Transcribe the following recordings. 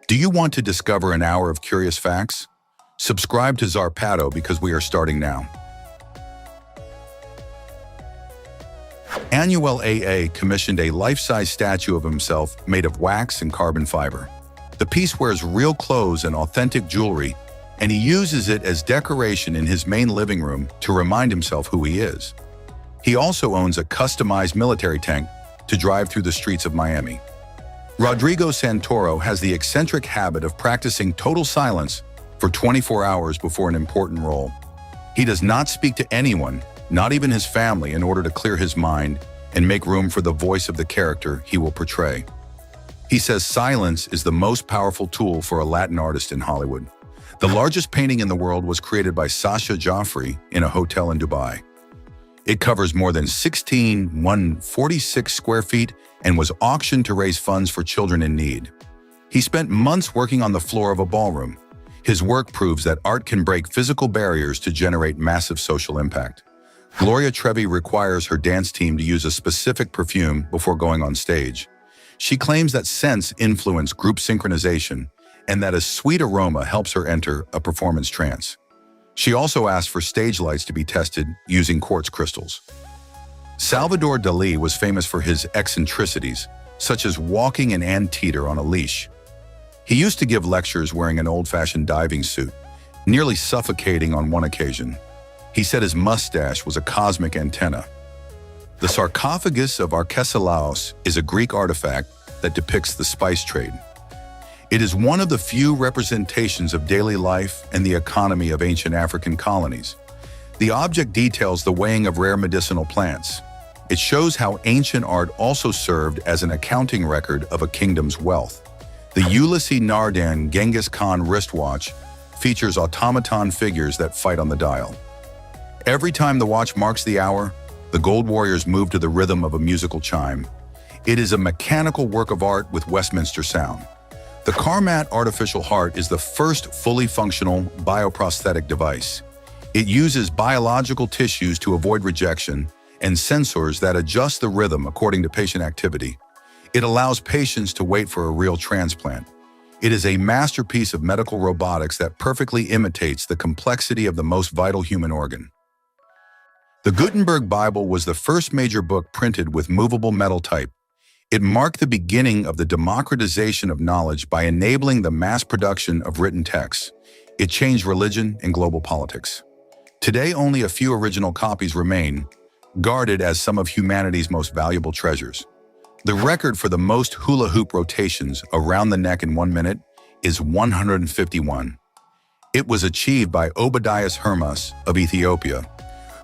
Do you want to discover an hour of curious facts? Subscribe to Zarpado because we are starting now. Annuel AA commissioned a life-size statue of himself made of wax and carbon fiber. The piece wears real clothes and authentic jewelry, and he uses it as decoration in his main living room to remind himself who he is. He also owns a customized military tank to drive through the streets of Miami. Rodrigo Santoro has the eccentric habit of practicing total silence for 24 hours before an important role. He does not speak to anyone, not even his family, in order to clear his mind and make room for the voice of the character he will portray. He says silence is the most powerful tool for a Latin artist in Hollywood. The largest painting in the world was created by Sasha Joffrey in a hotel in Dubai. It covers more than 146 square feet and was auctioned to raise funds for children in need. He spent months working on the floor of a ballroom. His work proves that art can break physical barriers to generate massive social impact. Gloria Trevi requires her dance team to use a specific perfume before going on stage. She claims that scents influence group synchronization and that a sweet aroma helps her enter a performance trance. She also asked for stage lights to be tested using quartz crystals. Salvador Dali was famous for his eccentricities, such as walking an anteater on a leash. He used to give lectures wearing an old-fashioned diving suit, nearly suffocating on one occasion. He said his mustache was a cosmic antenna. The sarcophagus of Archaeology is a Greek artifact that depicts the spice trade. It is one of the few representations of daily life and the economy of ancient African colonies. The object details the weighing of rare medicinal plants. It shows how ancient art also served as an accounting record of a kingdom's wealth. The Ulysses Nardan Genghis Khan wristwatch features automaton figures that fight on the dial. Every time the watch marks the hour, the gold warriors move to the rhythm of a musical chime. It is a mechanical work of art with Westminster sound. The Carmat artificial heart is the first fully functional bioprosthetic device. It uses biological tissues to avoid rejection and sensors that adjust the rhythm according to patient activity. It allows patients to wait for a real transplant. It is a masterpiece of medical robotics that perfectly imitates the complexity of the most vital human organ. The Gutenberg Bible was the first major book printed with movable metal type. It marked the beginning of the democratization of knowledge by enabling the mass production of written texts. It changed religion and global politics. Today, only a few original copies remain, guarded as some of humanity's most valuable treasures. The record for the most hula hoop rotations around the neck in 1 minute is 151. It was achieved by Obadias Hermas of Ethiopia,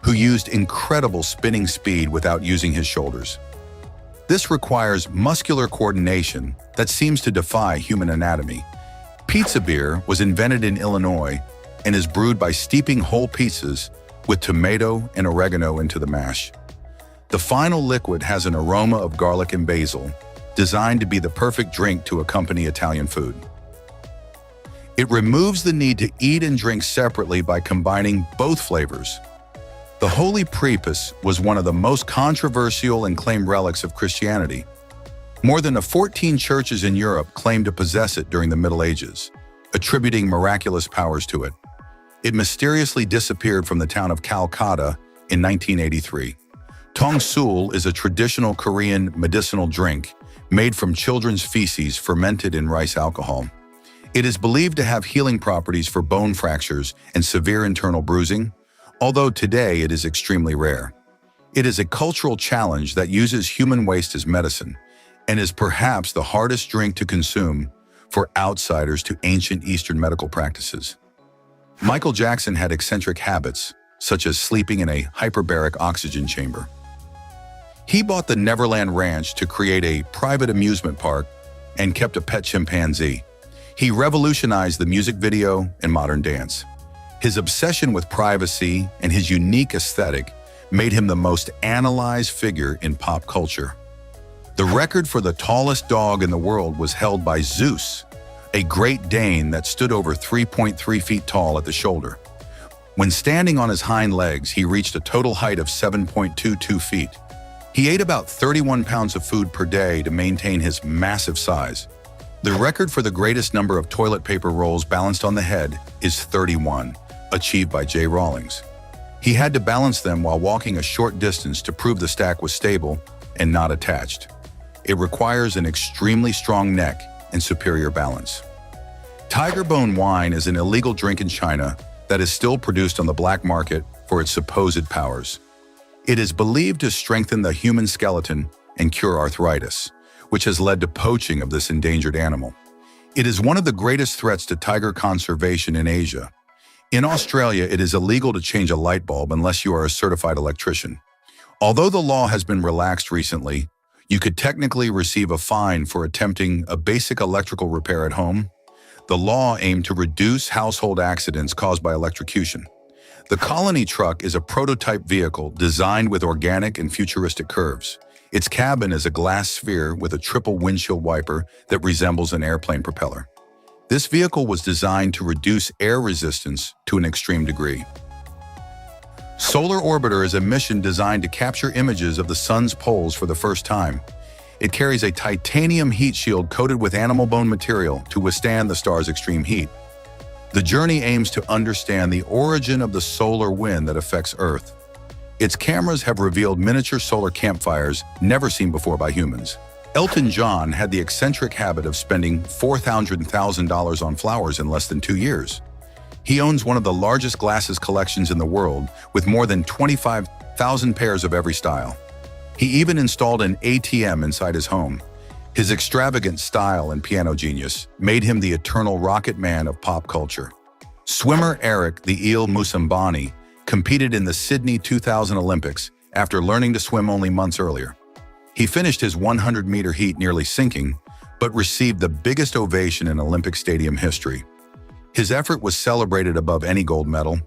who used incredible spinning speed without using his shoulders. This requires muscular coordination that seems to defy human anatomy. Pizza beer was invented in Illinois and is brewed by steeping whole pizzas with tomato and oregano into the mash. The final liquid has an aroma of garlic and basil, designed to be the perfect drink to accompany Italian food. It removes the need to eat and drink separately by combining both flavors. The Holy Prepuce was one of the most controversial and claimed relics of Christianity. More than 14 churches in Europe claimed to possess it during the Middle Ages, attributing miraculous powers to it. It mysteriously disappeared from the town of Calcutta in 1983. Tong sul is a traditional Korean medicinal drink made from children's feces fermented in rice alcohol. It is believed to have healing properties for bone fractures and severe internal bruising, although today it is extremely rare. It is a cultural challenge that uses human waste as medicine and is perhaps the hardest drink to consume for outsiders to ancient Eastern medical practices. Michael Jackson had eccentric habits, such as sleeping in a hyperbaric oxygen chamber. He bought the Neverland Ranch to create a private amusement park and kept a pet chimpanzee. He revolutionized the music video and modern dance. His obsession with privacy and his unique aesthetic made him the most analyzed figure in pop culture. The record for the tallest dog in the world was held by Zeus, a Great Dane that stood over 3.3 feet tall at the shoulder. When standing on his hind legs, he reached a total height of 7.22 feet. He ate about 31 pounds of food per day to maintain his massive size. The record for the greatest number of toilet paper rolls balanced on the head is 31, achieved by J. Rawlings. He had to balance them while walking a short distance to prove the stack was stable and not attached. It requires an extremely strong neck and superior balance. Tiger bone wine is an illegal drink in China that is still produced on the black market for its supposed powers. It is believed to strengthen the human skeleton and cure arthritis, which has led to poaching of this endangered animal. It is one of the greatest threats to tiger conservation in Asia. In Australia, it is illegal to change a light bulb unless you are a certified electrician. Although the law has been relaxed recently, you could technically receive a fine for attempting a basic electrical repair at home. The law aimed to reduce household accidents caused by electrocution. The Colony truck is a prototype vehicle designed with organic and futuristic curves. Its cabin is a glass sphere with a triple windshield wiper that resembles an airplane propeller. This vehicle was designed to reduce air resistance to an extreme degree. Solar Orbiter is a mission designed to capture images of the sun's poles for the first time. It carries a titanium heat shield coated with animal bone material to withstand the star's extreme heat. The journey aims to understand the origin of the solar wind that affects Earth. Its cameras have revealed miniature solar campfires never seen before by humans. Elton John had the eccentric habit of spending $400,000 on flowers in less than 2 years. He owns one of the largest glasses collections in the world, with more than 25,000 pairs of every style. He even installed an ATM inside his home. His extravagant style and piano genius made him the eternal rocket man of pop culture. Swimmer Eric the Eel Musambani competed in the Sydney 2000 Olympics after learning to swim only months earlier. He finished his 100-meter heat nearly sinking, but received the biggest ovation in Olympic Stadium history. His effort was celebrated above any gold medal.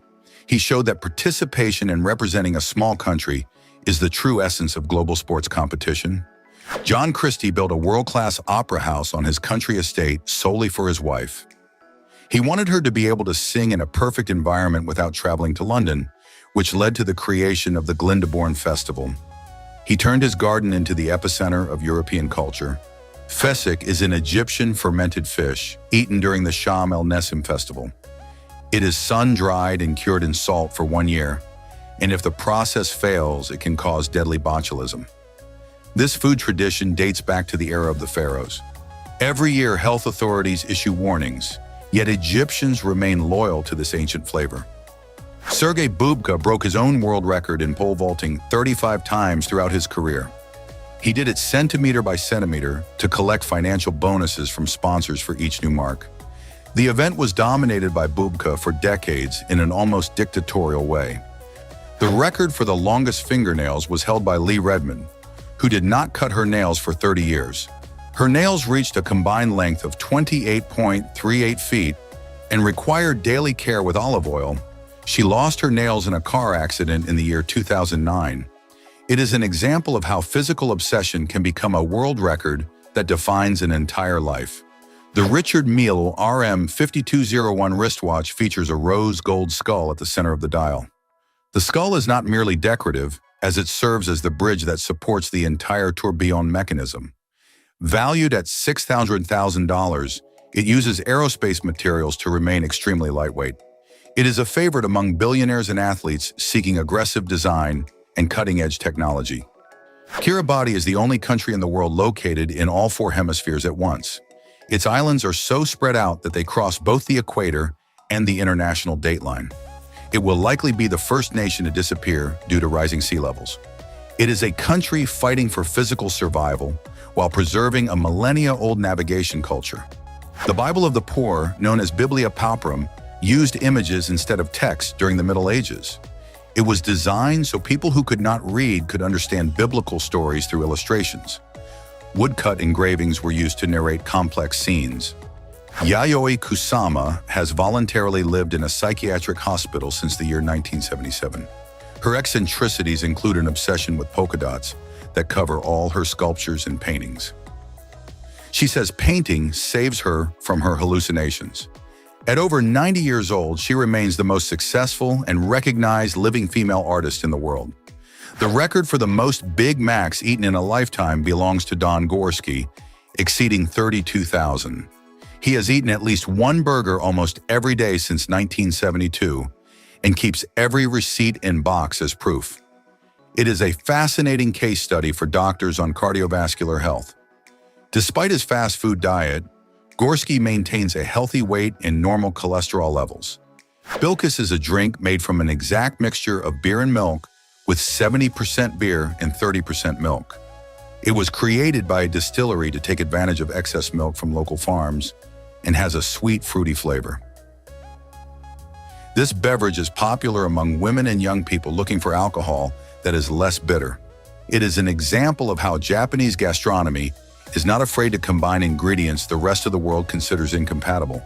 He showed that participation in representing a small country is the true essence of global sports competition. John Christie built a world-class opera house on his country estate solely for his wife. He wanted her to be able to sing in a perfect environment without traveling to London, which led to the creation of the Glyndebourne Festival. He turned his garden into the epicenter of European culture. Fessik is an Egyptian fermented fish eaten during the Sham el-Nessim festival. It is sun-dried and cured in salt for 1 year, and if the process fails, it can cause deadly botulism. This food tradition dates back to the era of the pharaohs. Every year, health authorities issue warnings, yet Egyptians remain loyal to this ancient flavor. Sergei Bubka broke his own world record in pole vaulting 35 times throughout his career. He did it centimeter by centimeter to collect financial bonuses from sponsors for each new mark. The event was dominated by Bubka for decades in an almost dictatorial way. The record for the longest fingernails was held by Lee Redmond, who did not cut her nails for 30 years. Her nails reached a combined length of 28.38 feet and required daily care with olive oil. She lost her nails in a car accident in the year 2009. It is an example of how physical obsession can become a world record that defines an entire life. The Richard Mille RM5201 wristwatch features a rose gold skull at the center of the dial. The skull is not merely decorative, as it serves as the bridge that supports the entire tourbillon mechanism. Valued at $600,000, it uses aerospace materials to remain extremely lightweight. It is a favorite among billionaires and athletes seeking aggressive design and cutting-edge technology. Kiribati is the only country in the world located in all 4 hemispheres at once. Its islands are so spread out that they cross both the equator and the international dateline. It will likely be the first nation to disappear due to rising sea levels. It is a country fighting for physical survival while preserving a millennia-old navigation culture. The Bible of the Poor, known as Biblia Pauperum, used images instead of text during the Middle Ages. It was designed so people who could not read could understand biblical stories through illustrations. Woodcut engravings were used to narrate complex scenes. Yayoi Kusama has voluntarily lived in a psychiatric hospital since the year 1977. Her eccentricities include an obsession with polka dots that cover all her sculptures and paintings. She says painting saves her from her hallucinations. At over 90 years old, she remains the most successful and recognized living female artist in the world. The record for the most Big Macs eaten in a lifetime belongs to Don Gorski, exceeding 32,000. He has eaten at least one burger almost every day since 1972 and keeps every receipt in box as proof. It is a fascinating case study for doctors on cardiovascular health. Despite his fast food diet, Gorski maintains a healthy weight and normal cholesterol levels. Bilkis is a drink made from an exact mixture of beer and milk with 70% beer and 30% milk. It was created by a distillery to take advantage of excess milk from local farms and has a sweet, fruity flavor. This beverage is popular among women and young people looking for alcohol that is less bitter. It is an example of how Japanese gastronomy is not afraid to combine ingredients the rest of the world considers incompatible.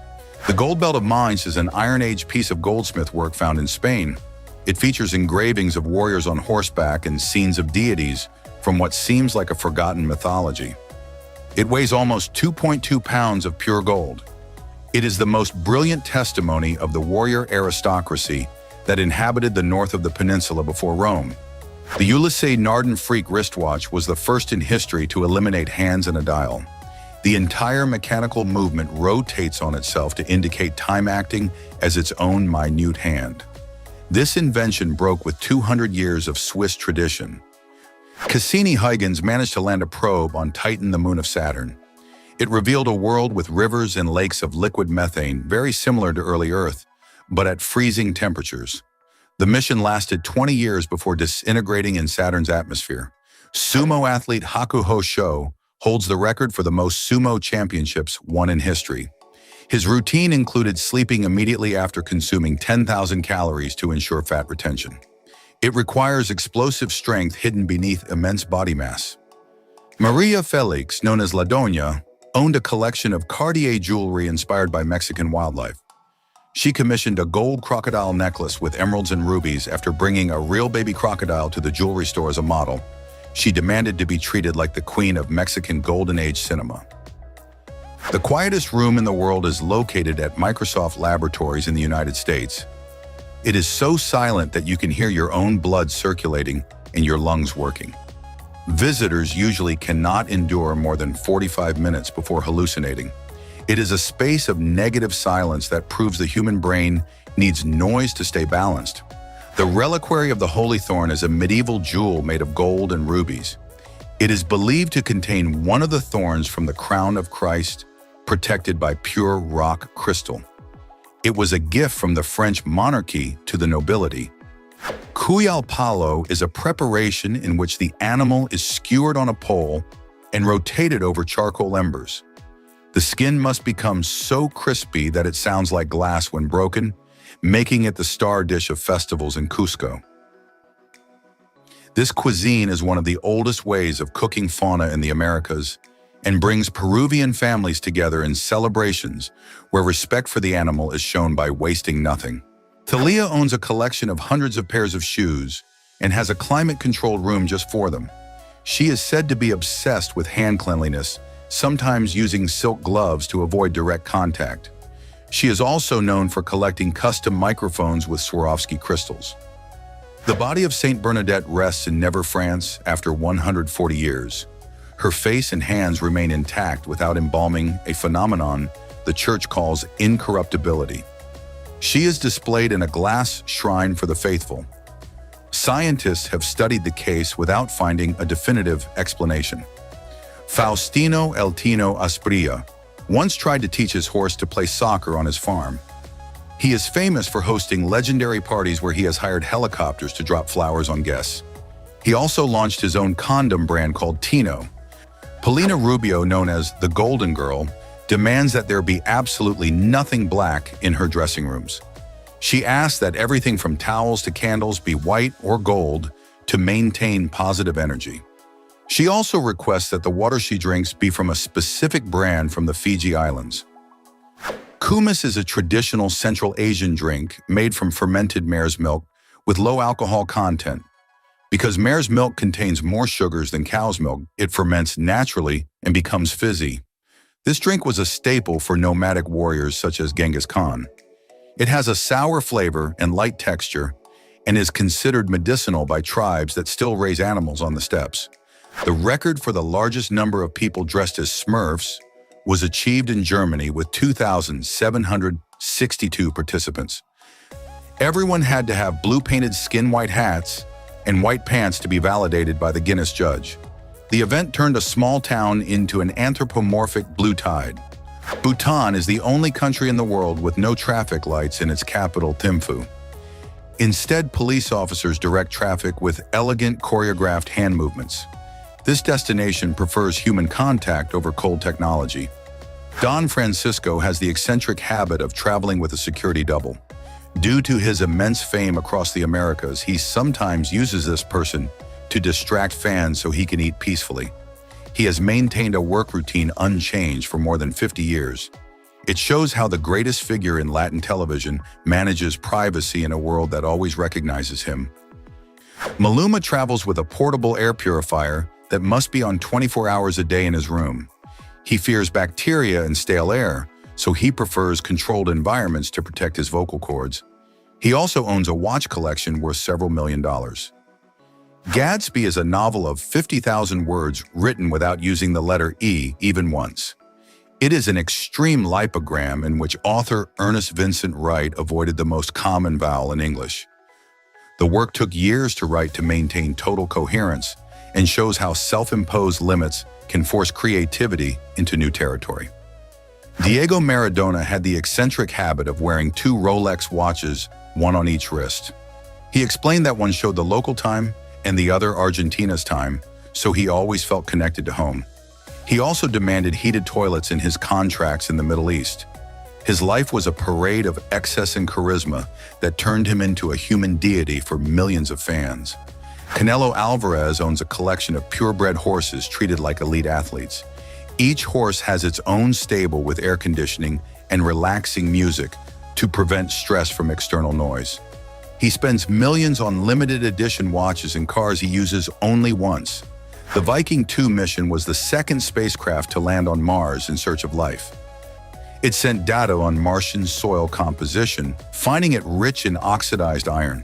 The Gold Belt of Mainz is an Iron Age piece of goldsmith work found in Spain. It features engravings of warriors on horseback and scenes of deities from what seems like a forgotten mythology. It weighs almost 2.2 pounds of pure gold. It is the most brilliant testimony of the warrior aristocracy that inhabited the north of the peninsula before Rome. The Ulysses Nardin Freak wristwatch was the first in history to eliminate hands and a dial. The entire mechanical movement rotates on itself to indicate time acting as its own minute hand. This invention broke with 200 years of Swiss tradition. Cassini-Huygens managed to land a probe on Titan, the moon of Saturn. It revealed a world with rivers and lakes of liquid methane very similar to early Earth, but at freezing temperatures. The mission lasted 20 years before disintegrating in Saturn's atmosphere. Sumo athlete Hakuho Sho holds the record for the most sumo championships won in history. His routine included sleeping immediately after consuming 10,000 calories to ensure fat retention. It requires explosive strength hidden beneath immense body mass. Maria Felix, known as La Doña, owned a collection of Cartier jewelry inspired by Mexican wildlife. She commissioned a gold crocodile necklace with emeralds and rubies after bringing a real baby crocodile to the jewelry store as a model. She demanded to be treated like the queen of Mexican Golden Age cinema. The quietest room in the world is located at Microsoft Laboratories in the United States. It is so silent that you can hear your own blood circulating and your lungs working. Visitors usually cannot endure more than 45 minutes before hallucinating. It is a space of negative silence that proves the human brain needs noise to stay balanced. The reliquary of the Holy Thorn is a medieval jewel made of gold and rubies. It is believed to contain one of the thorns from the crown of Christ, protected by pure rock crystal. It was a gift from the French monarchy to the nobility. Cuyal palo is a preparation in which the animal is skewered on a pole and rotated over charcoal embers. The skin must become so crispy that it sounds like glass when broken, making it the star dish of festivals in Cusco. This cuisine is one of the oldest ways of cooking fauna in the Americas and brings Peruvian families together in celebrations where respect for the animal is shown by wasting nothing. Thalia owns a collection of hundreds of pairs of shoes and has a climate-controlled room just for them. She is said to be obsessed with hand cleanliness, sometimes using silk gloves to avoid direct contact. She is also known for collecting custom microphones with Swarovski crystals. The body of Saint Bernadette rests in Nevers, France after 140 years. Her face and hands remain intact without embalming, a phenomenon the Church calls incorruptibility. She is displayed in a glass shrine for the faithful. Scientists have studied the case without finding a definitive explanation. Faustino El Tino Asprilla once tried to teach his horse to play soccer on his farm. He is famous for hosting legendary parties where he has hired helicopters to drop flowers on guests. He also launched his own condom brand called Tino. Paulina Rubio, known as the Golden Girl, demands that there be absolutely nothing black in her dressing rooms. She asks that everything from towels to candles be white or gold to maintain positive energy. She also requests that the water she drinks be from a specific brand from the Fiji Islands. Kumis is a traditional Central Asian drink made from fermented mare's milk with low alcohol content. Because mare's milk contains more sugars than cow's milk, it ferments naturally and becomes fizzy. This drink was a staple for nomadic warriors such as Genghis Khan. It has a sour flavor and light texture and is considered medicinal by tribes that still raise animals on the steppes. The record for the largest number of people dressed as Smurfs was achieved in Germany with 2,762 participants. Everyone had to have blue-painted skin-white hats and white pants to be validated by the Guinness judge. The event turned a small town into an anthropomorphic blue tide. Bhutan is the only country in the world with no traffic lights in its capital, Thimphu. Instead, police officers direct traffic with elegant, choreographed hand movements. This destination prefers human contact over cold technology. Don Francisco has the eccentric habit of traveling with a security double. Due to his immense fame across the Americas, he sometimes uses this person to distract fans so he can eat peacefully. He has maintained a work routine unchanged for more than 50 years. It shows how the greatest figure in Latin television manages privacy in a world that always recognizes him. Maluma travels with a portable air purifier that must be on 24 hours a day in his room. He fears bacteria and stale air, so he prefers controlled environments to protect his vocal cords. He also owns a watch collection worth several $1,000,000. Gadsby is a novel of 50,000 words written without using the letter E even once. It is an extreme lipogram in which author Ernest Vincent Wright avoided the most common vowel in English. The work took years to write to maintain total coherence and shows how self-imposed limits can force creativity into new territory. Diego Maradona had the eccentric habit of wearing 2 Rolex watches, one on each wrist. He explained that one showed the local time and the other Argentina's time, so he always felt connected to home. He also demanded heated toilets in his contracts in the Middle East. His life was a parade of excess and charisma that turned him into a human deity for millions of fans. Canelo Alvarez owns a collection of purebred horses treated like elite athletes. Each horse has its own stable with air conditioning and relaxing music to prevent stress from external noise. He spends millions on limited edition watches and cars he uses only once. The Viking 2 mission was the second spacecraft to land on Mars in search of life. It sent data on Martian soil composition, finding it rich in oxidized iron.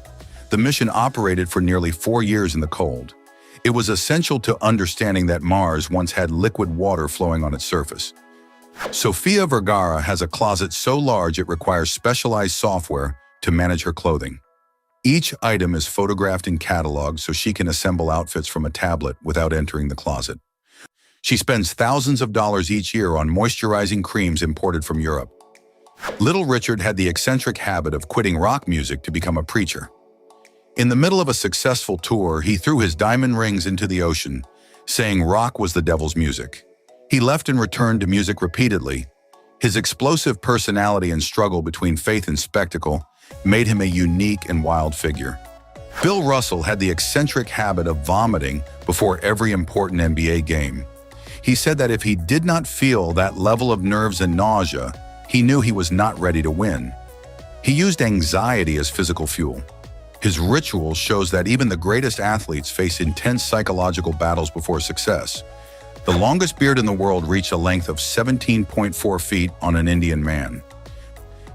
The mission operated for nearly 4 years in the cold. It was essential to understanding that Mars once had liquid water flowing on its surface. Sofia Vergara has a closet so large it requires specialized software to manage her clothing. Each item is photographed and cataloged so she can assemble outfits from a tablet without entering the closet. She spends thousands of dollars each year on moisturizing creams imported from Europe. Little Richard had the eccentric habit of quitting rock music to become a preacher. In the middle of a successful tour, he threw his diamond rings into the ocean, saying rock was the devil's music. He left and returned to music repeatedly. His explosive personality and struggle between faith and spectacle made him a unique and wild figure. Bill Russell had the eccentric habit of vomiting before every important NBA game. He said that if he did not feel that level of nerves and nausea, he knew he was not ready to win. He used anxiety as physical fuel. His ritual shows that even the greatest athletes face intense psychological battles before success. The longest beard in the world reached a length of 17.4 feet on an Indian man.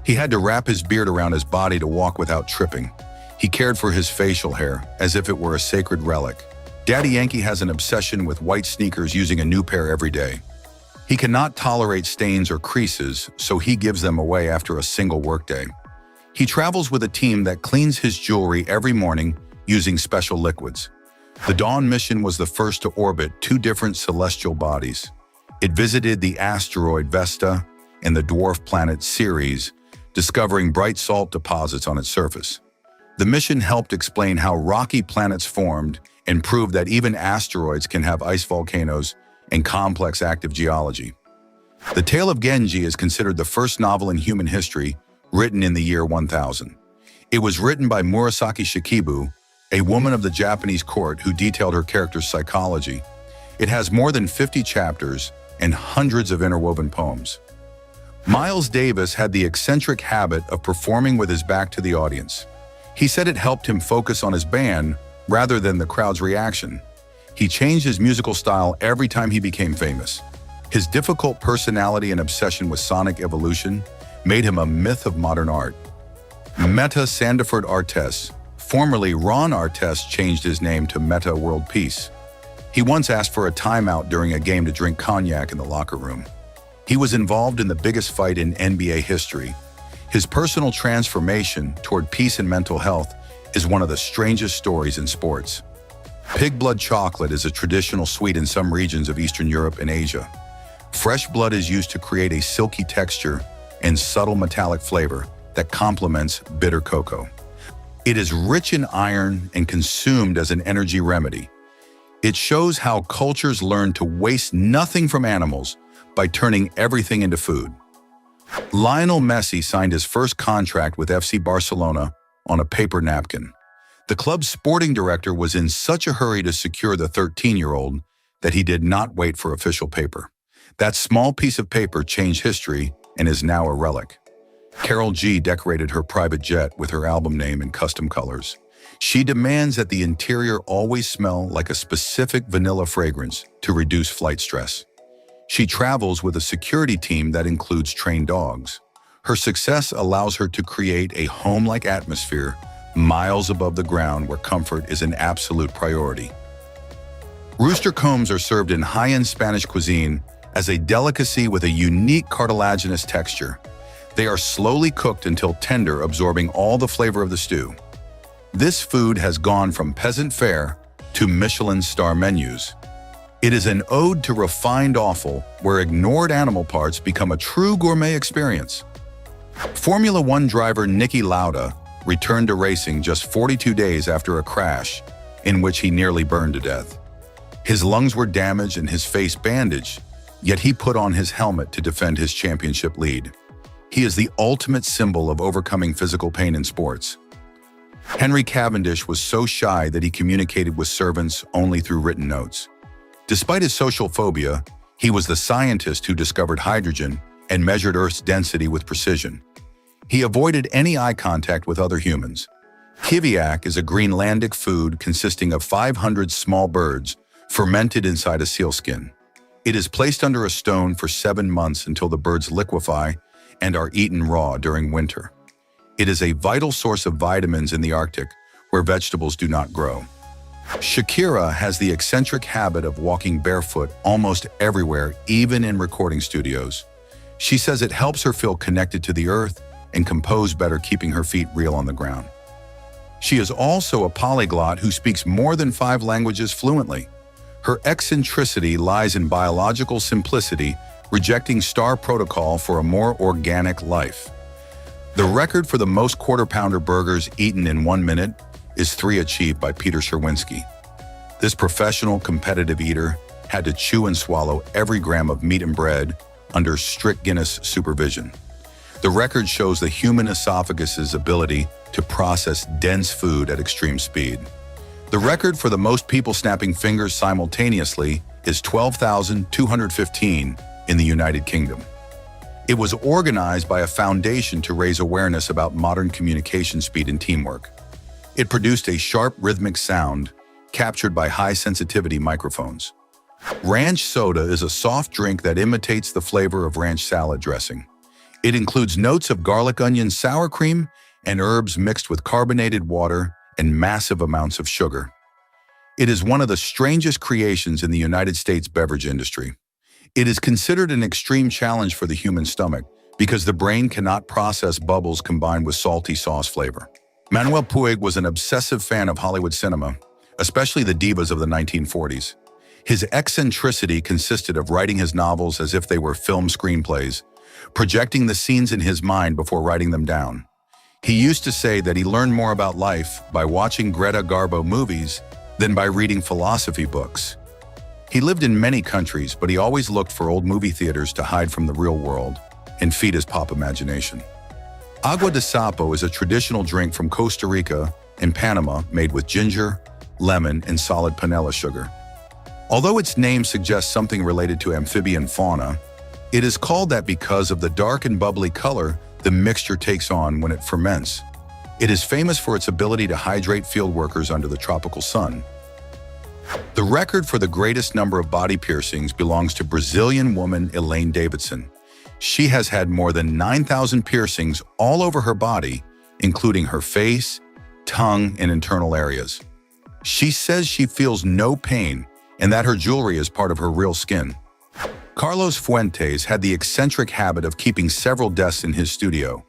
He had to wrap his beard around his body to walk without tripping. He cared for his facial hair as if it were a sacred relic. Daddy Yankee has an obsession with white sneakers, using a new pair every day. He cannot tolerate stains or creases, so he gives them away after a single workday. He travels with a team that cleans his jewelry every morning using special liquids. The Dawn mission was the first to orbit 2 different celestial bodies. It visited the asteroid Vesta and the dwarf planet Ceres, discovering bright salt deposits on its surface. The mission helped explain how rocky planets formed and proved that even asteroids can have ice volcanoes and complex active geology. The Tale of Genji is considered the first novel in human history written in the year 1000. It was written by Murasaki Shikibu, a woman of the Japanese court who detailed her character's psychology. It has more than 50 chapters and hundreds of interwoven poems. Miles Davis had the eccentric habit of performing with his back to the audience. He said it helped him focus on his band rather than the crowd's reaction. He changed his musical style every time he became famous. His difficult personality and obsession with sonic evolution made him a myth of modern art. Meta Sandiford Artes, formerly Ron Artes, changed his name to Meta World Peace. He once asked for a timeout during a game to drink cognac in the locker room. He was involved in the biggest fight in NBA history. His personal transformation toward peace and mental health is one of the strangest stories in sports. Pig blood chocolate is a traditional sweet in some regions of Eastern Europe and Asia. Fresh blood is used to create a silky texture and subtle metallic flavor that complements bitter cocoa. It is rich in iron and consumed as an energy remedy. It shows how cultures learn to waste nothing from animals by turning everything into food. Lionel Messi signed his first contract with FC Barcelona on a paper napkin. The club's sporting director was in such a hurry to secure the 13-year-old that he did not wait for official paper. That small piece of paper changed history and is now a relic. Karol G decorated her private jet with her album name in custom colors. She demands that the interior always smell like a specific vanilla fragrance to reduce flight stress. She travels with a security team that includes trained dogs. Her success allows her to create a home-like atmosphere miles above the ground where comfort is an absolute priority. Rooster combs are served in high-end Spanish cuisine as a delicacy with a unique cartilaginous texture. They are slowly cooked until tender, absorbing all the flavor of the stew. This food has gone from peasant fare to Michelin star menus. It is an ode to refined offal where ignored animal parts become a true gourmet experience. Formula One driver Niki Lauda returned to racing just 42 days after a crash in which he nearly burned to death. His lungs were damaged and his face bandaged, yet he put on his helmet to defend his championship lead. He is the ultimate symbol of overcoming physical pain in sports. Henry Cavendish was so shy that he communicated with servants only through written notes. Despite his social phobia, he was the scientist who discovered hydrogen and measured Earth's density with precision. He avoided any eye contact with other humans. Kiviak is a Greenlandic food consisting of 500 small birds fermented inside a sealskin. It is placed under a stone for 7 months until the birds liquefy and are eaten raw during winter. It is a vital source of vitamins in the Arctic, where vegetables do not grow. Shakira has the eccentric habit of walking barefoot almost everywhere, even in recording studios. She says it helps her feel connected to the earth and compose better, keeping her feet real on the ground. She is also a polyglot who speaks more than 5 languages fluently. Her eccentricity lies in biological simplicity, rejecting star protocol for a more organic life. The record for the most quarter-pounder burgers eaten in 1 minute is 3 achieved by Peter Sherwinski. This professional competitive eater had to chew and swallow every gram of meat and bread under strict Guinness supervision. The record shows the human esophagus's ability to process dense food at extreme speed. The record for the most people snapping fingers simultaneously is 12,215 in the United Kingdom. It was organized by a foundation to raise awareness about modern communication speed and teamwork. It produced a sharp rhythmic sound captured by high-sensitivity microphones. Ranch soda is a soft drink that imitates the flavor of ranch salad dressing. It includes notes of garlic, onion, sour cream, and herbs mixed with carbonated water and massive amounts of sugar. It is one of the strangest creations in the United States beverage industry. It is considered an extreme challenge for the human stomach because the brain cannot process bubbles combined with salty sauce flavor. Manuel Puig was an obsessive fan of Hollywood cinema, especially the divas of the 1940s. His eccentricity consisted of writing his novels as if they were film screenplays, projecting the scenes in his mind before writing them down. He used to say that he learned more about life by watching Greta Garbo movies than by reading philosophy books. He lived in many countries, but he always looked for old movie theaters to hide from the real world and feed his pop imagination. Agua de sapo is a traditional drink from Costa Rica and Panama made with ginger, lemon, and solid panela sugar. Although its name suggests something related to amphibian fauna, it is called that because of the dark and bubbly color the mixture takes on when it ferments. It is famous for its ability to hydrate field workers under the tropical sun. The record for the greatest number of body piercings belongs to Brazilian woman Elaine Davidson. She has had more than 9,000 piercings all over her body, including her face, tongue, and internal areas. She says she feels no pain and that her jewelry is part of her real skin. Carlos Fuentes had the eccentric habit of keeping several desks in his studio,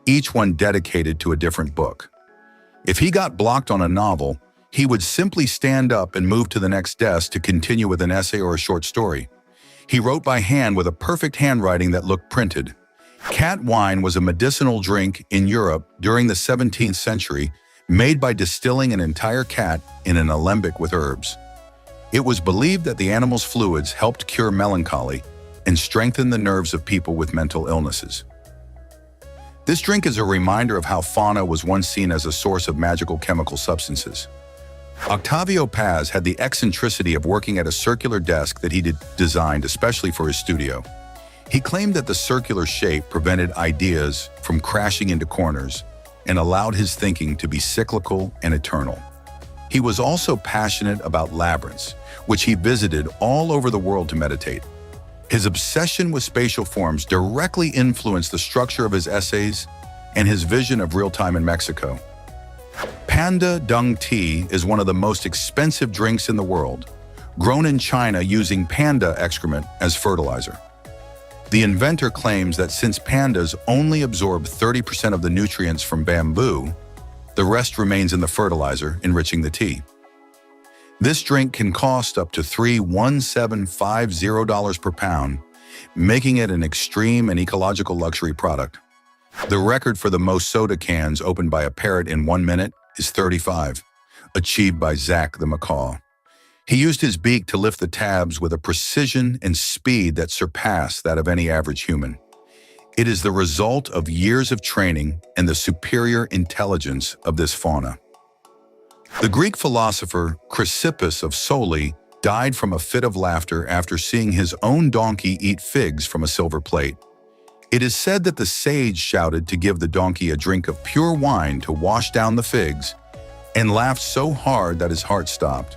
each one dedicated to a different book. If he got blocked on a novel, he would simply stand up and move to the next desk to continue with an essay or a short story. He wrote by hand with a perfect handwriting that looked printed. Cat wine was a medicinal drink in Europe during the 17th century, made by distilling an entire cat in an alembic with herbs. It was believed that the animal's fluids helped cure melancholy and strengthen the nerves of people with mental illnesses. This drink is a reminder of how fauna was once seen as a source of magical chemical substances. Octavio Paz had the eccentricity of working at a circular desk that he designed especially for his studio. He claimed that the circular shape prevented ideas from crashing into corners and allowed his thinking to be cyclical and eternal. He was also passionate about labyrinths, which he visited all over the world to meditate. His obsession with spatial forms directly influenced the structure of his essays and his vision of real time in Mexico. Panda dung tea is one of the most expensive drinks in the world, grown in China using panda excrement as fertilizer. The inventor claims that since pandas only absorb 30% of the nutrients from bamboo, the rest remains in the fertilizer, enriching the tea. This drink can cost up to $3,175 per pound, making it an extreme and ecological luxury product. The record for the most soda cans opened by a parrot in 1 minute is 35, achieved by Zach the macaw. He used his beak to lift the tabs with a precision and speed that surpassed that of any average human. It is the result of years of training and the superior intelligence of this fauna. The Greek philosopher Chrysippus of Soli died from a fit of laughter after seeing his own donkey eat figs from a silver plate. It is said that the sage shouted to give the donkey a drink of pure wine to wash down the figs and laughed so hard that his heart stopped.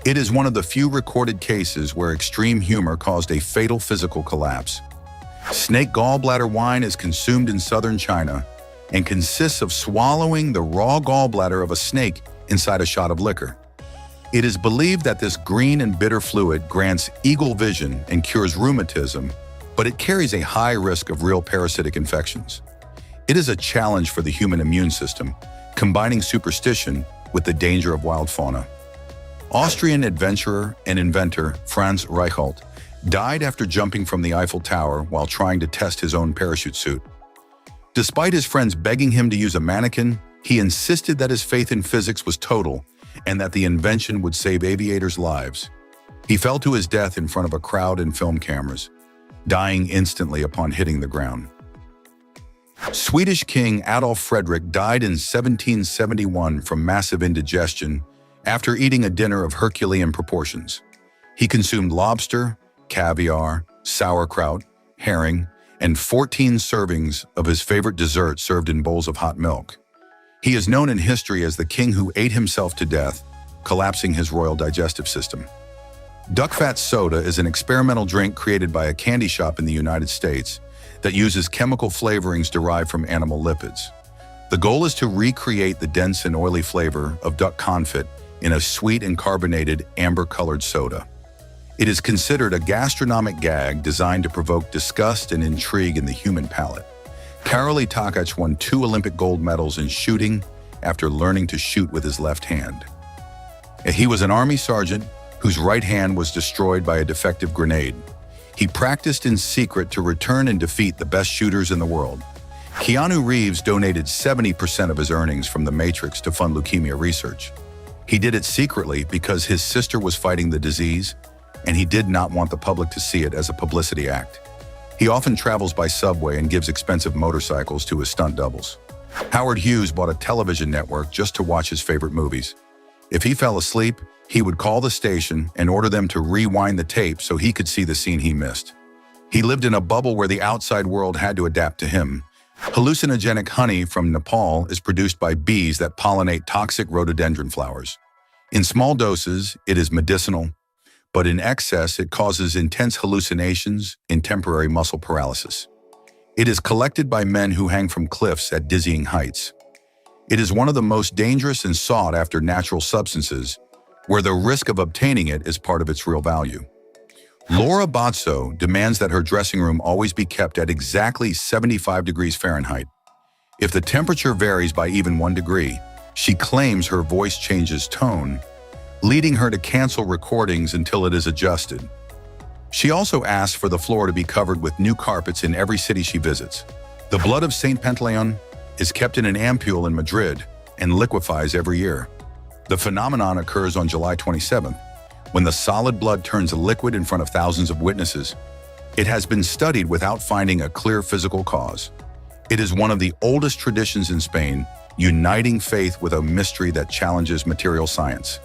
It is one of the few recorded cases where extreme humor caused a fatal physical collapse. Snake gallbladder wine is consumed in southern China and consists of swallowing the raw gallbladder of a snake inside a shot of liquor. It is believed that this green and bitter fluid grants eagle vision and cures rheumatism, but it carries a high risk of real parasitic infections. It is a challenge for the human immune system, combining superstition with the danger of wild fauna. Austrian adventurer and inventor Franz Reichelt died after jumping from the Eiffel Tower while trying to test his own parachute suit. Despite his friends begging him to use a mannequin, he insisted that his faith in physics was total and that the invention would save aviators' lives. He fell to his death in front of a crowd and film cameras, dying instantly upon hitting the ground. Swedish King Adolf Fredrik died in 1771 from massive indigestion after eating a dinner of Herculean proportions. He consumed lobster, caviar, sauerkraut, herring, and 14 servings of his favorite dessert served in bowls of hot milk. He is known in history as the king who ate himself to death, collapsing his royal digestive system. Duck fat soda is an experimental drink created by a candy shop in the United States that uses chemical flavorings derived from animal lipids. The goal is to recreate the dense and oily flavor of duck confit in a sweet and carbonated amber-colored soda. It is considered a gastronomic gag designed to provoke disgust and intrigue in the human palate. Karoli Takac won 2 Olympic gold medals in shooting after learning to shoot with his left hand. He was an army sergeant whose right hand was destroyed by a defective grenade. He practiced in secret to return and defeat the best shooters in the world. Keanu Reeves donated 70% of his earnings from The Matrix to fund leukemia research. He did it secretly because his sister was fighting the disease, and he did not want the public to see it as a publicity act. He often travels by subway and gives expensive motorcycles to his stunt doubles. Howard Hughes bought a television network just to watch his favorite movies. If he fell asleep, he would call the station and order them to rewind the tape so he could see the scene he missed. He lived in a bubble where the outside world had to adapt to him. Hallucinogenic honey from Nepal is produced by bees that pollinate toxic rhododendron flowers. In small doses, it is medicinal, but in excess, it causes intense hallucinations and temporary muscle paralysis. It is collected by men who hang from cliffs at dizzying heights. It is one of the most dangerous and sought-after natural substances, where the risk of obtaining it is part of its real value. Laura Bozzo demands that her dressing room always be kept at exactly 75 degrees Fahrenheit. If the temperature varies by even 1 degree, she claims her voice changes tone, leading her to cancel recordings until it is adjusted. She also asks for the floor to be covered with new carpets in every city she visits. The blood of Saint Pantaleon is kept in an ampule in Madrid and liquefies every year. The phenomenon occurs on July 27th, when the solid blood turns liquid in front of thousands of witnesses. It has been studied without finding a clear physical cause. It is one of the oldest traditions in Spain, uniting faith with a mystery that challenges material science.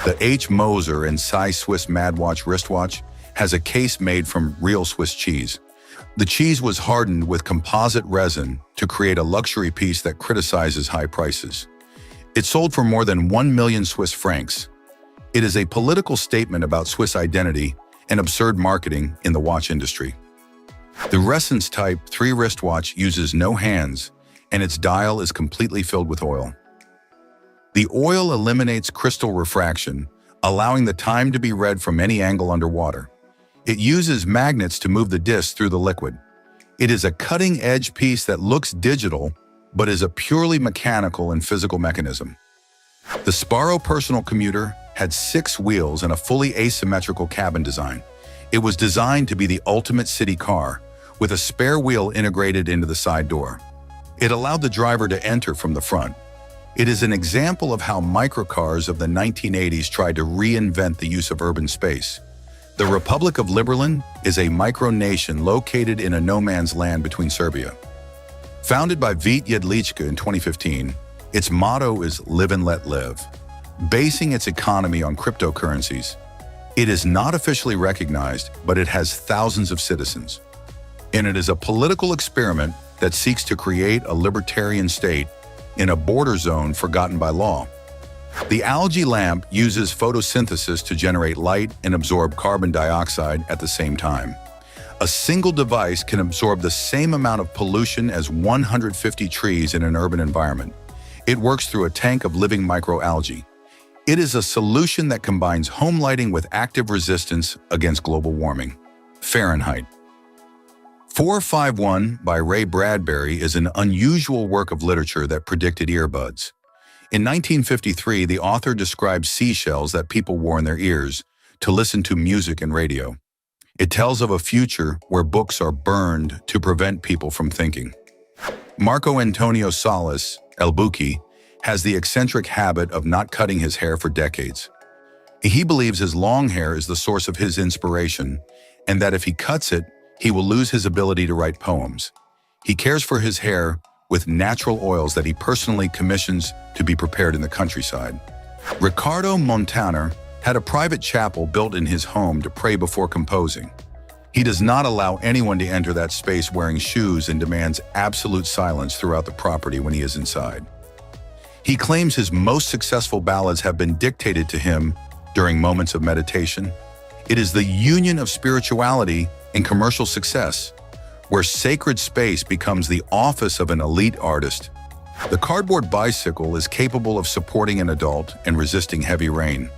The H. Moser and Size Swiss Madwatch wristwatch has a case made from real Swiss cheese. The cheese was hardened with composite resin to create a luxury piece that criticizes high prices. It sold for more than 1 million Swiss francs. It is a political statement about Swiss identity and absurd marketing in the watch industry. The Ressence Type 3 wristwatch uses no hands, and its dial is completely filled with oil. The oil eliminates crystal refraction, allowing the time to be read from any angle underwater. It uses magnets to move the disc through the liquid. It is a cutting-edge piece that looks digital, but is a purely mechanical and physical mechanism. The Sparrow personal commuter had 6 wheels and a fully asymmetrical cabin design. It was designed to be the ultimate city car, with a spare wheel integrated into the side door. It allowed the driver to enter from the front. It is an example of how microcars of the 1980s tried to reinvent the use of urban space. The Republic of Liberland is a micronation located in a no-man's land between Serbia. Founded by Vít Jedlička in 2015, its motto is "Live and let live." Basing its economy on cryptocurrencies, it is not officially recognized, but it has thousands of citizens. And it is a political experiment that seeks to create a libertarian state in a border zone forgotten by law. The algae lamp uses photosynthesis to generate light and absorb carbon dioxide at the same time. A single device can absorb the same amount of pollution as 150 trees in an urban environment. It works through a tank of living microalgae. It is a solution that combines home lighting with active resistance against global warming. Fahrenheit. 451 by Ray Bradbury is an unusual work of literature that predicted earbuds. In 1953, the author described seashells that people wore in their ears to listen to music and radio. It tells of a future where books are burned to prevent people from thinking. Marco Antonio Salas, El Buki, has the eccentric habit of not cutting his hair for decades. He believes his long hair is the source of his inspiration, and that if he cuts it, he will lose his ability to write poems. He cares for his hair with natural oils that he personally commissions to be prepared in the countryside. Ricardo Montaner had a private chapel built in his home to pray before composing. He does not allow anyone to enter that space wearing shoes and demands absolute silence throughout the property when he is inside. He claims his most successful ballads have been dictated to him during moments of meditation. It is the union of spirituality and commercial success, where sacred space becomes the office of an elite artist. The cardboard bicycle is capable of supporting an adult and resisting heavy rain.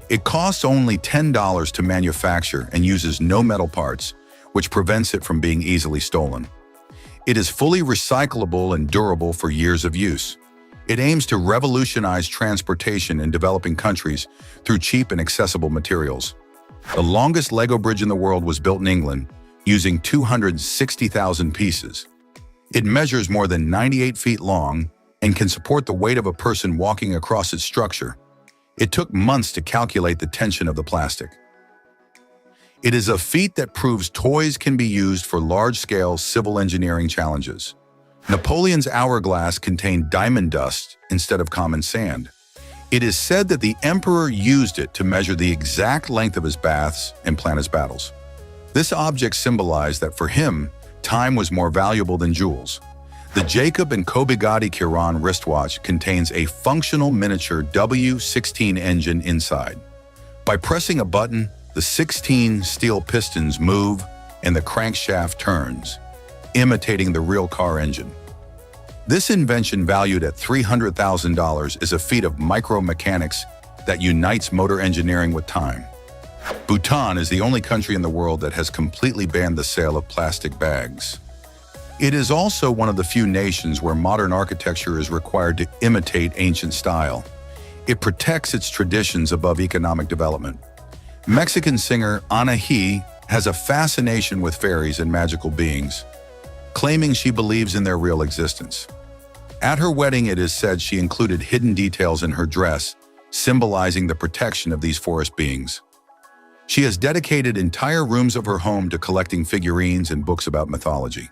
It costs only $10 to manufacture and uses no metal parts, which prevents it from being easily stolen. It is fully recyclable and durable for years of use. It aims to revolutionize transportation in developing countries through cheap and accessible materials. The longest Lego bridge in the world was built in England, using 260,000 pieces. It measures more than 98 feet long and can support the weight of a person walking across its structure. It took months to calculate the tension of the plastic. It is a feat that proves toys can be used for large-scale civil engineering challenges. Napoleon's hourglass contained diamond dust instead of common sand. It is said that the emperor used it to measure the exact length of his baths and plan his battles. This object symbolized that for him, time was more valuable than jewels. The Jacob and Kobigati Chiron wristwatch contains a functional miniature W16 engine inside. By pressing a button, the 16 steel pistons move and the crankshaft turns, imitating the real car engine. This invention, valued at $300,000, is a feat of micromechanics that unites motor engineering with time. Bhutan is the only country in the world that has completely banned the sale of plastic bags. It is also one of the few nations where modern architecture is required to imitate ancient style. It protects its traditions above economic development. Mexican singer Anaí has a fascination with fairies and magical beings, claiming she believes in their real existence. At her wedding, it is said she included hidden details in her dress, symbolizing the protection of these forest beings. She has dedicated entire rooms of her home to collecting figurines and books about mythology.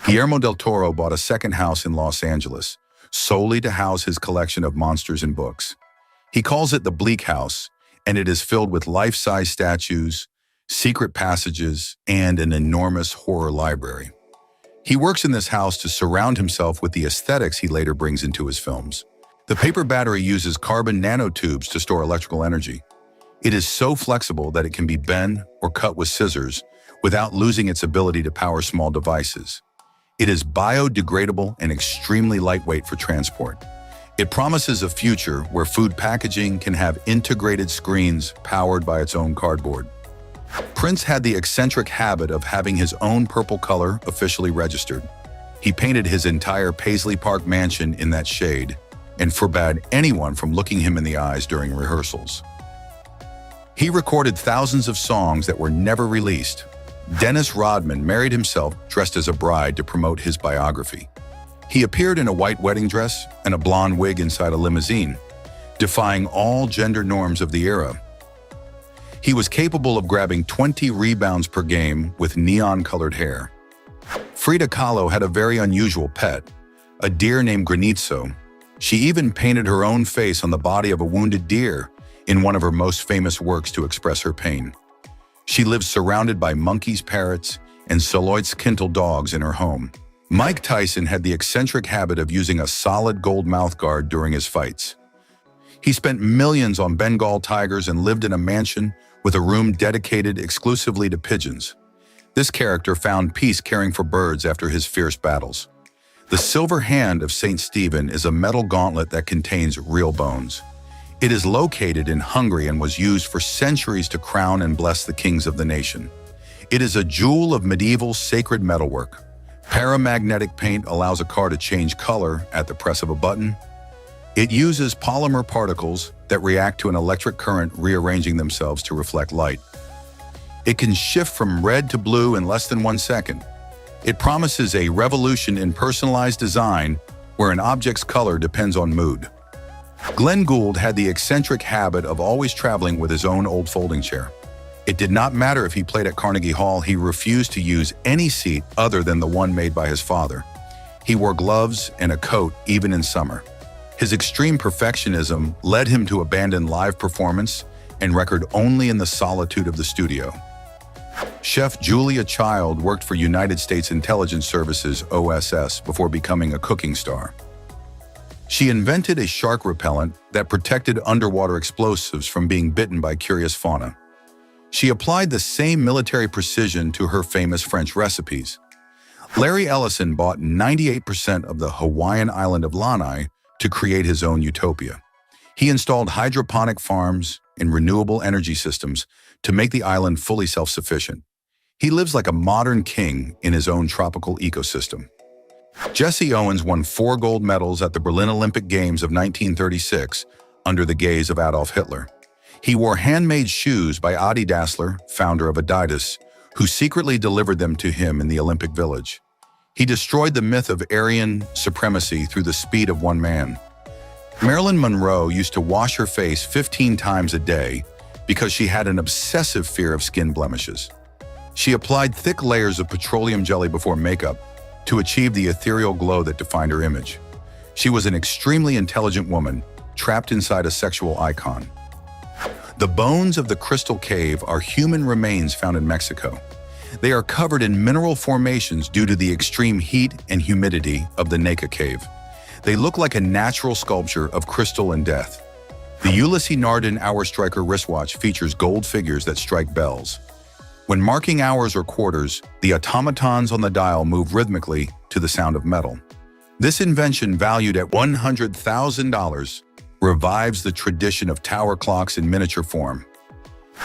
Guillermo del Toro bought a second house in Los Angeles, solely to house his collection of monsters and books. He calls it the Bleak House, and it is filled with life-size statues, secret passages, and an enormous horror library. He works in this house to surround himself with the aesthetics he later brings into his films. The paper battery uses carbon nanotubes to store electrical energy. It is so flexible that it can be bent or cut with scissors without losing its ability to power small devices. It is biodegradable and extremely lightweight for transport. It promises a future where food packaging can have integrated screens powered by its own cardboard. Prince had the eccentric habit of having his own purple color officially registered. He painted his entire Paisley Park mansion in that shade and forbade anyone from looking him in the eyes during rehearsals. He recorded thousands of songs that were never released. Dennis Rodman married himself dressed as a bride to promote his biography. He appeared in a white wedding dress and a blonde wig inside a limousine, defying all gender norms of the era. He was capable of grabbing 20 rebounds per game with neon-colored hair. Frida Kahlo had a very unusual pet, a deer named Granizzo. She even painted her own face on the body of a wounded deer in one of her most famous works to express her pain. She lives surrounded by monkeys, parrots, and Soloitzkintel dogs in her home. Mike Tyson had the eccentric habit of using a solid gold mouthguard during his fights. He spent millions on Bengal tigers and lived in a mansion with a room dedicated exclusively to pigeons. This character found peace caring for birds after his fierce battles. The silver hand of Saint Stephen is a metal gauntlet that contains real bones. It is located in Hungary and was used for centuries to crown and bless the kings of the nation. It is a jewel of medieval sacred metalwork. Paramagnetic paint allows a car to change color at the press of a button. It uses polymer particles that react to an electric current, rearranging themselves to reflect light. It can shift from red to blue in less than 1 second. It promises a revolution in personalized design where an object's color depends on mood. Glenn Gould had the eccentric habit of always traveling with his own old folding chair. It did not matter if he played at Carnegie Hall, he refused to use any seat other than the one made by his father. He wore gloves and a coat even in summer. His extreme perfectionism led him to abandon live performance and record only in the solitude of the studio. Chef Julia Child worked for United States Intelligence Services (OSS) before becoming a cooking star. She invented a shark repellent that protected underwater explosives from being bitten by curious fauna. She applied the same military precision to her famous French recipes. Larry Ellison bought 98% of the Hawaiian island of Lanai to create his own Utopia. He installed hydroponic farms and renewable energy systems to make the island fully self-sufficient. He lives like a modern king in his own tropical ecosystem. Jesse Owens won 4 gold medals at the Berlin Olympic Games of 1936 under the gaze of Adolf Hitler. He wore handmade shoes by Adi Dassler, founder of Adidas, who secretly delivered them to him in the Olympic Village. He destroyed the myth of Aryan supremacy through the speed of one man. Marilyn Monroe used to wash her face 15 times a day because she had an obsessive fear of skin blemishes. She applied thick layers of petroleum jelly before makeup to achieve the ethereal glow that defined her image. She was an extremely intelligent woman, trapped inside a sexual icon. The bones of the Crystal Cave are human remains found in Mexico. They are covered in mineral formations due to the extreme heat and humidity of the Naka Cave. They look like a natural sculpture of crystal and death. The Ulysses Nardin Hour Striker wristwatch features gold figures that strike bells. When marking hours or quarters, the automatons on the dial move rhythmically to the sound of metal. This invention, valued at $100,000, revives the tradition of tower clocks in miniature form.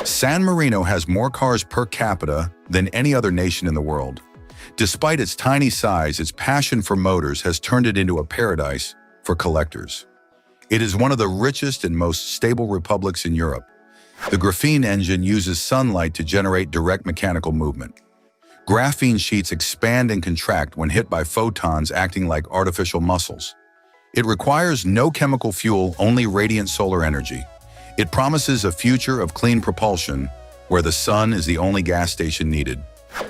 San Marino has more cars per capita than any other nation in the world. Despite its tiny size, its passion for motors has turned it into a paradise for collectors. It is one of the richest and most stable republics in Europe. The graphene engine uses sunlight to generate direct mechanical movement. Graphene sheets expand and contract when hit by photons acting like artificial muscles. It requires no chemical fuel, only radiant solar energy. It promises a future of clean propulsion where the sun is the only gas station needed.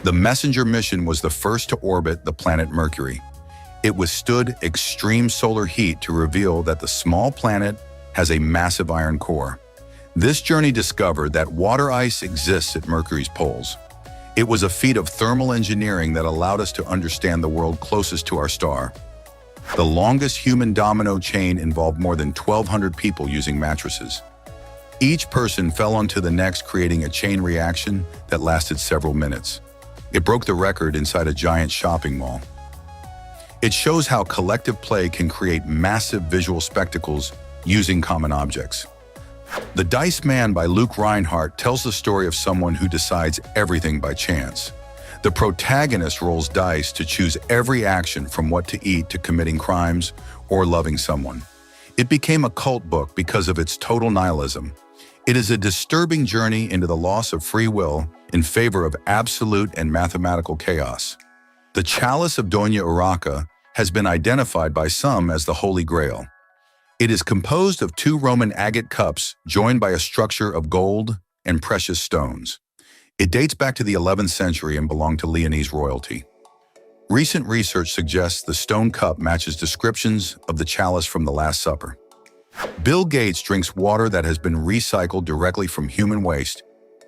The Messenger mission was the first to orbit the planet Mercury. It withstood extreme solar heat to reveal that the small planet has a massive iron core. This journey discovered that water ice exists at Mercury's poles. It was a feat of thermal engineering that allowed us to understand the world closest to our star. The longest human domino chain involved more than 1,200 people using mattresses. Each person fell onto the next, creating a chain reaction that lasted several minutes. It broke the record inside a giant shopping mall. It shows how collective play can create massive visual spectacles using common objects. The Dice Man by Luke Reinhardt tells the story of someone who decides everything by chance. The protagonist rolls dice to choose every action, from what to eat to committing crimes or loving someone. It became a cult book because of its total nihilism. It is a disturbing journey into the loss of free will in favor of absolute and mathematical chaos. The Chalice of Doña Urraca has been identified by some as the Holy Grail. It is composed of 2 Roman agate cups joined by a structure of gold and precious stones. It dates back to the 11th century and belonged to Leonese royalty. Recent research suggests the stone cup matches descriptions of the chalice from the Last Supper. Bill Gates drinks water that has been recycled directly from human waste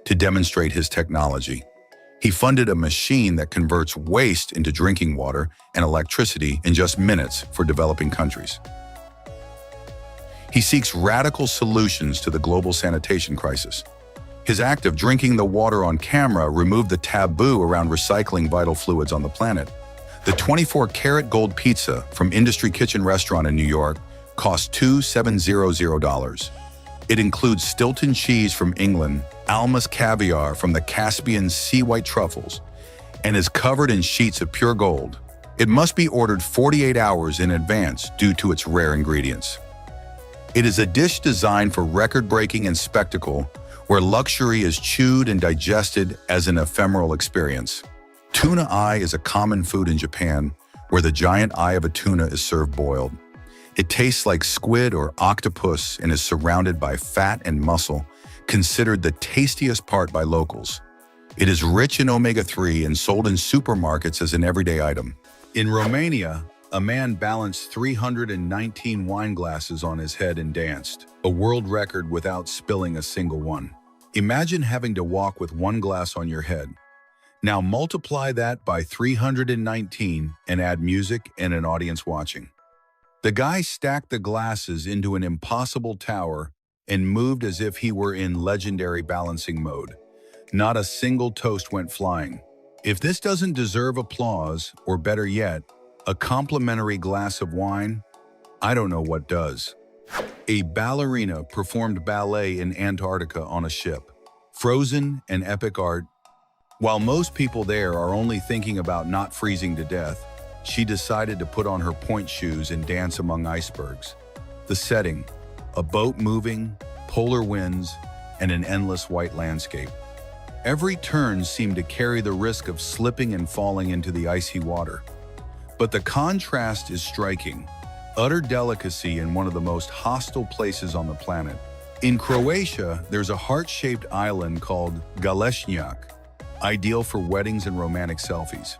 to demonstrate his technology. He funded a machine that converts waste into drinking water and electricity in just minutes for developing countries. He seeks radical solutions to the global sanitation crisis. His act of drinking the water on camera removed the taboo around recycling vital fluids on the planet. The 24-karat gold pizza from Industry Kitchen restaurant in New York cost $2,700. It includes Stilton cheese from England, Alma's caviar from the Caspian sea white truffles, and is covered in sheets of pure gold. It must be ordered 48 hours in advance due to its rare ingredients. It is a dish designed for record-breaking and spectacle, where luxury is chewed and digested as an ephemeral experience. Tuna eye is a common food in Japan, where the giant eye of a tuna is served boiled. It tastes like squid or octopus and is surrounded by fat and muscle, considered the tastiest part by locals. It is rich in omega-3 and sold in supermarkets as an everyday item. In Romania, a man balanced 319 wine glasses on his head and danced, a world record without spilling a single one. Imagine having to walk with one glass on your head. Now multiply that by 319 and add music and an audience watching. The guy stacked the glasses into an impossible tower and moved as if he were in legendary balancing mode. Not a single toast went flying. If this doesn't deserve applause, or better yet, a complimentary glass of wine, I don't know what does. A ballerina performed ballet in Antarctica on a ship. Frozen and epic art. While most people there are only thinking about not freezing to death, she decided to put on her point shoes and dance among icebergs. The setting, a boat moving, polar winds, and an endless white landscape. Every turn seemed to carry the risk of slipping and falling into the icy water. But the contrast is striking. Utter delicacy in one of the most hostile places on the planet. In Croatia, there's a heart-shaped island called Galešnjak, ideal for weddings and romantic selfies.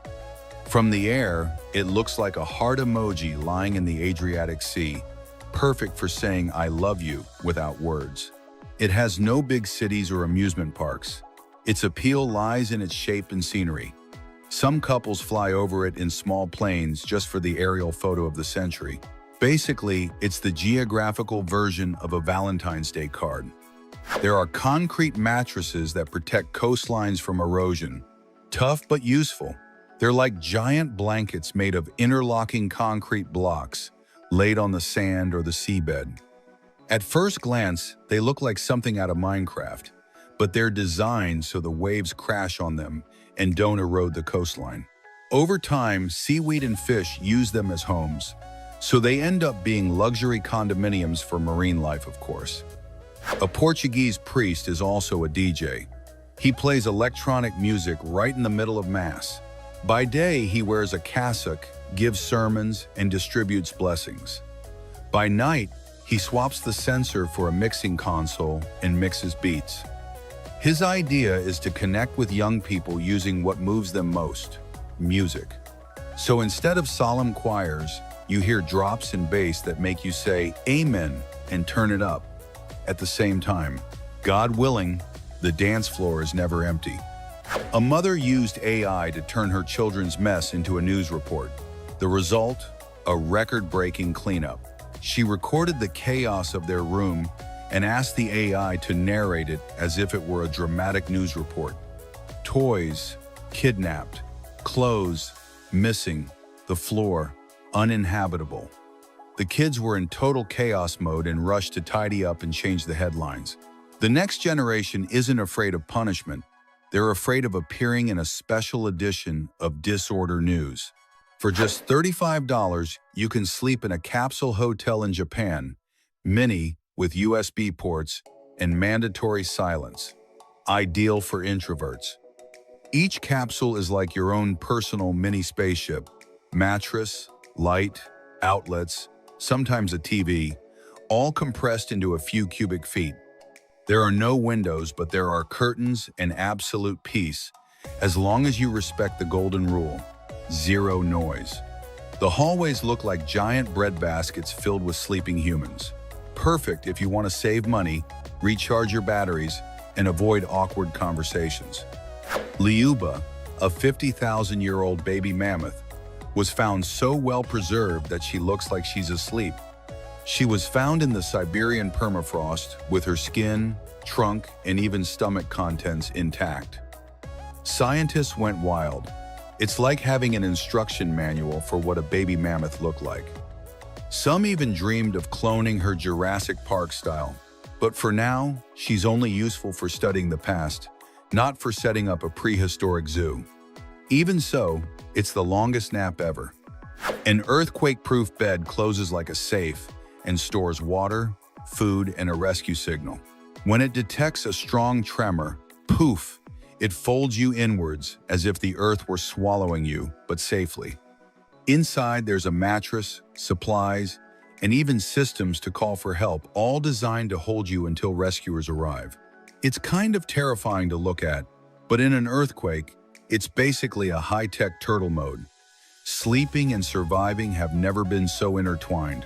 From the air, it looks like a heart emoji lying in the Adriatic Sea, perfect for saying "I love you" without words. It has no big cities or amusement parks. Its appeal lies in its shape and scenery. Some couples fly over it in small planes just for the aerial photo of the century. Basically, it's the geographical version of a Valentine's Day card. There are concrete mattresses that protect coastlines from erosion. Tough but useful. They're like giant blankets made of interlocking concrete blocks, laid on the sand or the seabed. At first glance, they look like something out of Minecraft, but they're designed so the waves crash on them and don't erode the coastline. Over time, seaweed and fish use them as homes, so they end up being luxury condominiums for marine life, of course. A Portuguese priest is also a DJ. He plays electronic music right in the middle of Mass. By day, he wears a cassock, gives sermons, and distributes blessings. By night, he swaps the sensor for a mixing console and mixes beats. His idea is to connect with young people using what moves them most, music. So instead of solemn choirs, you hear drops in bass that make you say "Amen" and turn it up. At the same time, God willing, the dance floor is never empty. A mother used AI to turn her children's mess into a news report. The result? A record-breaking cleanup. She recorded the chaos of their room and asked the AI to narrate it as if it were a dramatic news report. Toys, kidnapped. Clothes, missing. The floor, uninhabitable. The kids were in total chaos mode and rushed to tidy up and change the headlines. The next generation isn't afraid of punishment. They're afraid of appearing in a special edition of Disorder News. For just $35, you can sleep in a capsule hotel in Japan, mini with USB ports and mandatory silence. Ideal for introverts. Each capsule is like your own personal mini spaceship. Mattress, light, outlets, sometimes a TV, all compressed into a few cubic feet. There are no windows, but there are curtains and absolute peace, as long as you respect the golden rule: zero noise. The hallways look like giant bread baskets filled with sleeping humans. Perfect if you want to save money, recharge your batteries, and avoid awkward conversations. Liuba, a 50,000-year-old baby mammoth, was found so well preserved that she looks like she's asleep. She was found in the Siberian permafrost with her skin, trunk, and even stomach contents intact. Scientists went wild. It's like having an instruction manual for what a baby mammoth looked like. Some even dreamed of cloning her Jurassic Park style, but for now, she's only useful for studying the past, not for setting up a prehistoric zoo. Even so, it's the longest nap ever. An earthquake-proof bed closes like a safe and stores water, food, and a rescue signal. When it detects a strong tremor, poof, it folds you inwards as if the earth were swallowing you, but safely. Inside, there's a mattress, supplies, and even systems to call for help, all designed to hold you until rescuers arrive. It's kind of terrifying to look at, but in an earthquake, it's basically a high-tech turtle mode. Sleeping and surviving have never been so intertwined.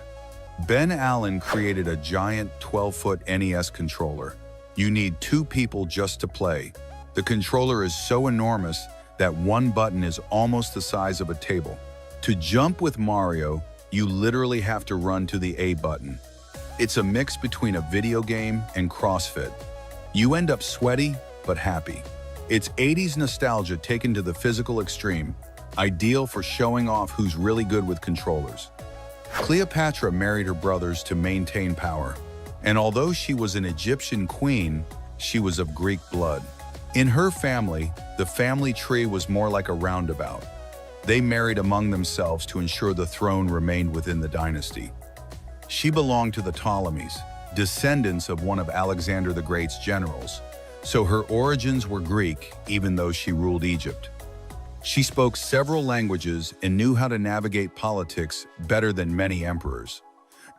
Ben Allen created a giant 12-foot NES controller. You need 2 people just to play. The controller is so enormous that one button is almost the size of a table. To jump with Mario, you literally have to run to the A button. It's a mix between a video game and CrossFit. You end up sweaty, but happy. It's 80s nostalgia taken to the physical extreme, ideal for showing off who's really good with controllers. Cleopatra married her brothers to maintain power, and although she was an Egyptian queen, she was of Greek blood. In her family, the family tree was more like a roundabout. They married among themselves to ensure the throne remained within the dynasty. She belonged to the Ptolemies, descendants of one of Alexander the Great's generals, so her origins were Greek even though she ruled Egypt. She spoke several languages and knew how to navigate politics better than many emperors.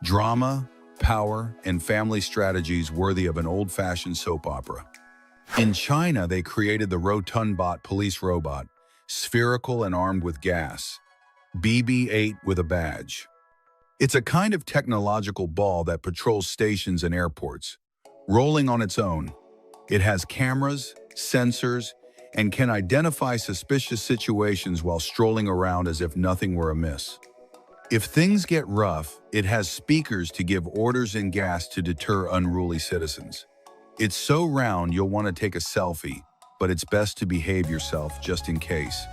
Drama, power, and family strategies worthy of an old-fashioned soap opera. In China, they created the Rotundbot police robot, spherical and armed with gas. BB-8 with a badge. It's a kind of technological ball that patrols stations and airports. Rolling on its own, it has cameras, sensors, and can identify suspicious situations while strolling around as if nothing were amiss. If things get rough, it has speakers to give orders and gas to deter unruly citizens. It's so round you'll want to take a selfie, but it's best to behave yourself just in case.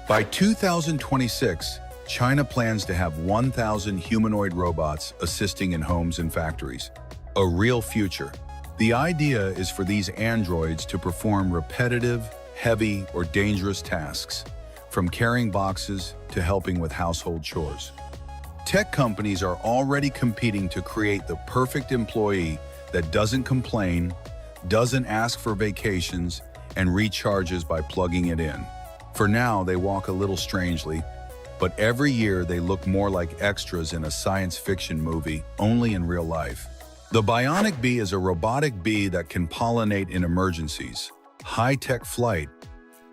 By 2026, China plans to have 1,000 humanoid robots assisting in homes and factories. A real future. The idea is for these androids to perform repetitive, heavy, or dangerous tasks, from carrying boxes to helping with household chores. Tech companies are already competing to create the perfect employee that doesn't complain, doesn't ask for vacations, and recharges by plugging it in. For now, they walk a little strangely, but every year they look more like extras in a science fiction movie, only in real life. The bionic bee is a robotic bee that can pollinate in emergencies. High-tech flight.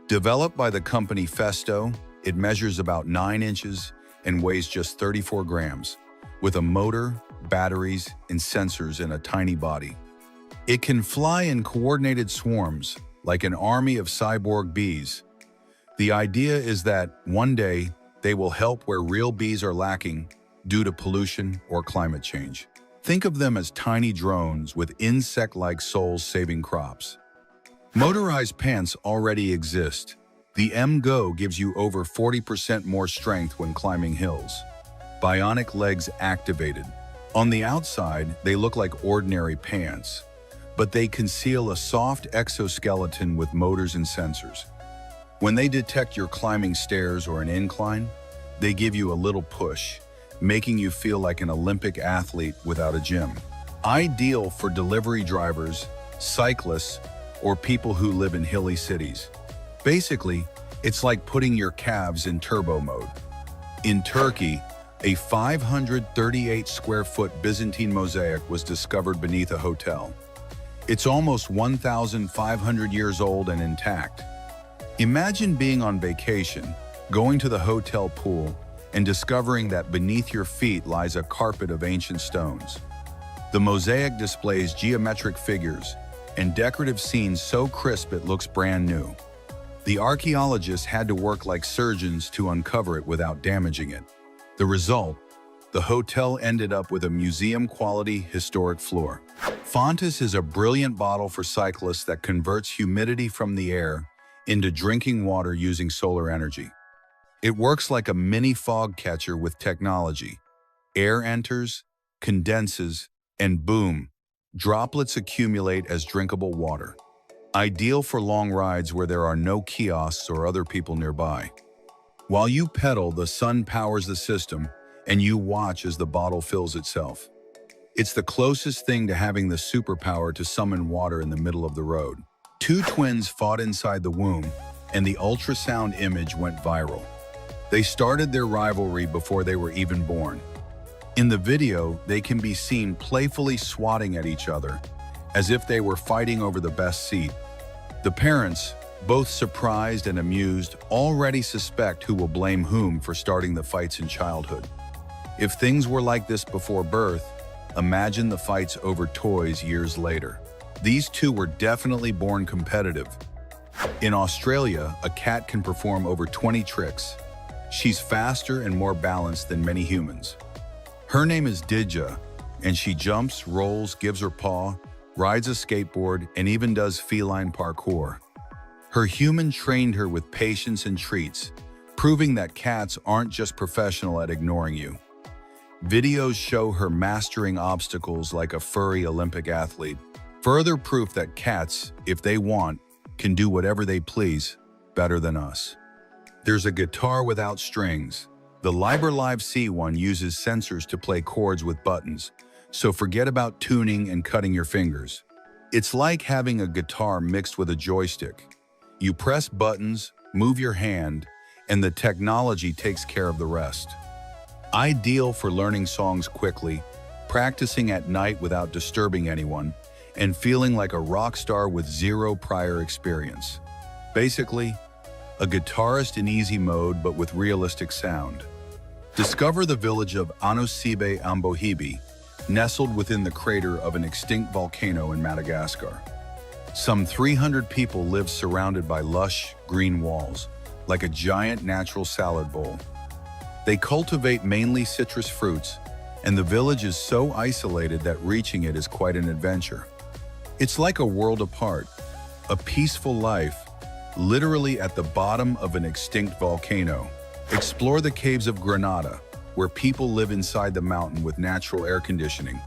Developed by the company Festo, it measures about 9 inches and weighs just 34 grams, with a motor, batteries, and sensors in a tiny body. It can fly in coordinated swarms, like an army of cyborg bees. The idea is that one day they will help where real bees are lacking due to pollution or climate change. Think of them as tiny drones with insect-like souls saving crops. Motorized pants already exist. The M-Go gives you over 40% more strength when climbing hills. Bionic legs activated. On the outside, they look like ordinary pants, but they conceal a soft exoskeleton with motors and sensors. When they detect you're climbing stairs or an incline, they give you a little push, making you feel like an Olympic athlete without a gym. Ideal for delivery drivers, cyclists, or people who live in hilly cities. Basically, it's like putting your calves in turbo mode. In Turkey, a 538 square foot Byzantine mosaic was discovered beneath a hotel. It's almost 1,500 years old and intact. Imagine being on vacation, going to the hotel pool, and discovering that beneath your feet lies a carpet of ancient stones. The mosaic displays geometric figures and decorative scenes so crisp it looks brand new. The archaeologists had to work like surgeons to uncover it without damaging it. The result, the hotel ended up with a museum-quality historic floor. Fontis is a brilliant bottle for cyclists that converts humidity from the air into drinking water using solar energy. It works like a mini fog catcher with technology. Air enters, condenses, and boom, droplets accumulate as drinkable water. Ideal for long rides where there are no kiosks or other people nearby. While you pedal, the sun powers the system, and you watch as the bottle fills itself. It's the closest thing to having the superpower to summon water in the middle of the road. 2 twins fought inside the womb, and the ultrasound image went viral. They started their rivalry before they were even born. In the video, they can be seen playfully swatting at each other, as if they were fighting over the best seat. The parents, both surprised and amused, already suspect who will blame whom for starting the fights in childhood. If things were like this before birth, imagine the fights over toys years later. These two were definitely born competitive. In Australia, a cat can perform over 20 tricks. She's faster and more balanced than many humans. Her name is Didja, and she jumps, rolls, gives her paw, rides a skateboard, and even does feline parkour. Her human trained her with patience and treats, proving that cats aren't just professional at ignoring you. Videos show her mastering obstacles like a furry Olympic athlete. Further proof that cats, if they want, can do whatever they please better than us. There's a guitar without strings. The Liber Live C1 uses sensors to play chords with buttons, so forget about tuning and cutting your fingers. It's like having a guitar mixed with a joystick. You press buttons, move your hand, and the technology takes care of the rest. Ideal for learning songs quickly, practicing at night without disturbing anyone, and feeling like a rock star with zero prior experience. Basically, a guitarist in easy mode but with realistic sound. Discover the village of Anosibe Ambohibi, nestled within the crater of an extinct volcano in Madagascar. Some 300 people live surrounded by lush, green walls, like a giant natural salad bowl. They cultivate mainly citrus fruits, and the village is so isolated that reaching it is quite an adventure. It's like a world apart, a peaceful life, literally at the bottom of an extinct volcano. Explore the caves of Granada, where people live inside the mountain with natural air conditioning.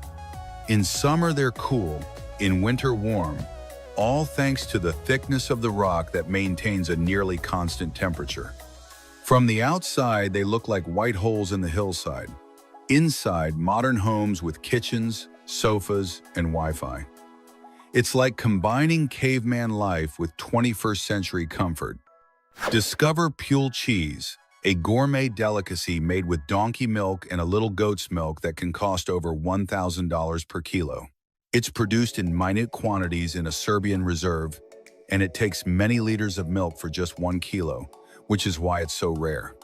In summer they're cool, in winter warm, all thanks to the thickness of the rock that maintains a nearly constant temperature. From the outside, they look like white holes in the hillside. Inside, modern homes with kitchens, sofas, and Wi-Fi. It's like combining caveman life with 21st century comfort. Discover Pule cheese, a gourmet delicacy made with donkey milk and a little goat's milk that can cost over $1,000 per kilo. It's produced in minute quantities in a Serbian reserve, and it takes many liters of milk for just 1 kilo, which is why it's so rare.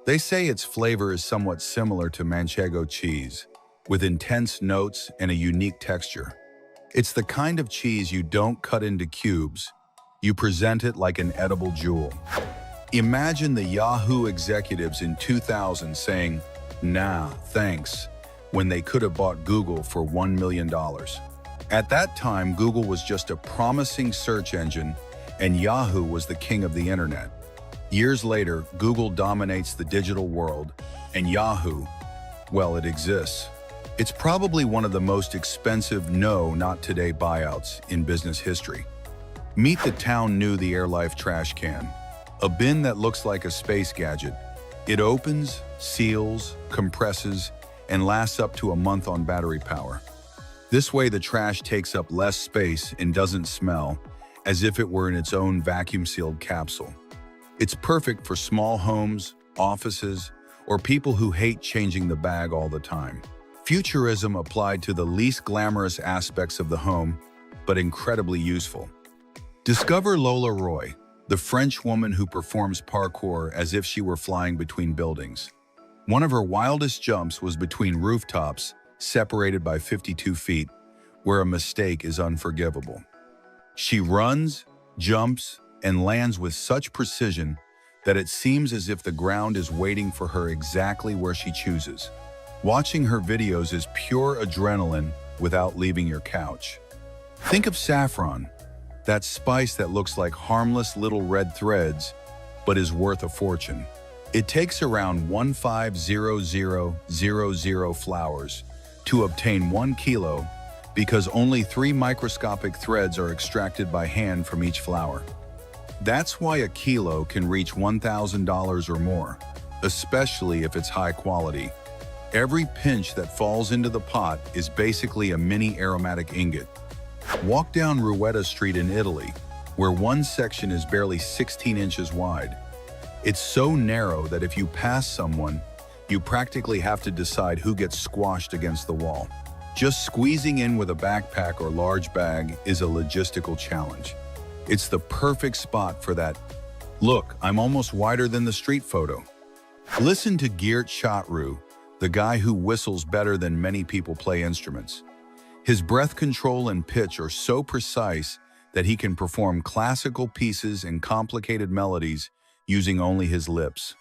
They say its flavor is somewhat similar to Manchego cheese, with intense notes and a unique texture. It's the kind of cheese you don't cut into cubes, you present it like an edible jewel. Imagine the Yahoo executives in 2000 saying, "Nah, thanks," when they could have bought Google for $1 million. At that time, Google was just a promising search engine, and Yahoo was the king of the internet. Years later, Google dominates the digital world, and Yahoo, well, it exists. It's probably one of the most expensive no, not today buyouts in business history. Meet the town knew the AirLife trash can, a bin that looks like a space gadget. It opens, seals, compresses, and lasts up to a month on battery power. This way, the trash takes up less space and doesn't smell, as if it were in its own vacuum-sealed capsule. It's perfect for small homes, offices, or people who hate changing the bag all the time. Futurism applied to the least glamorous aspects of the home, but incredibly useful. Discover Lola Roy, the French woman who performs parkour as if she were flying between buildings. One of her wildest jumps was between rooftops, separated by 52 feet, where a mistake is unforgivable. She runs, jumps, and lands with such precision that it seems as if the ground is waiting for her exactly where she chooses. Watching her videos is pure adrenaline without leaving your couch. Think of saffron, that spice that looks like harmless little red threads, but is worth a fortune. It takes around 150000 flowers to obtain 1 kilo because only 3 microscopic threads are extracted by hand from each flower. That's why a kilo can reach $1,000 or more, especially if it's high quality. Every pinch that falls into the pot is basically a mini aromatic ingot. Walk down Ruetta Street in Italy, where one section is barely 16 inches wide. It's so narrow that if you pass someone, you practically have to decide who gets squashed against the wall. Just squeezing in with a backpack or large bag is a logistical challenge. It's the perfect spot for that, "Look, I'm almost wider than the street" photo. Listen to Geert Shotru, the guy who whistles better than many people play instruments. His breath control and pitch are so precise that he can perform classical pieces and complicated melodies using only his lips.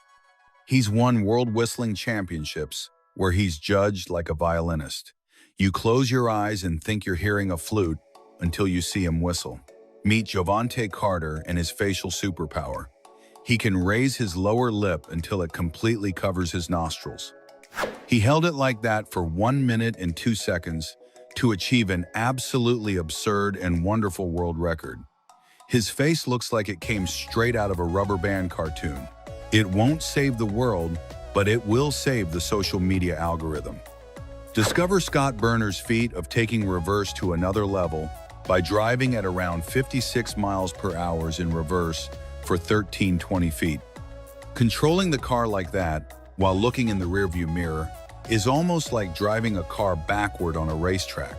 He's won world whistling championships, where he's judged like a violinist. You close your eyes and think you're hearing a flute until you see him whistle. Meet Jovante Carter and his facial superpower. He can raise his lower lip until it completely covers his nostrils. He held it like that for 1 minute and 2 seconds to achieve an absolutely absurd and wonderful world record. His face looks like it came straight out of a rubber band cartoon. It won't save the world, but it will save the social media algorithm. Discover Scott Berner's feat of taking reverse to another level by driving at around 56 miles per hour in reverse for 1320 feet. Controlling the car like that, while looking in the rearview mirror, is almost like driving a car backward on a racetrack.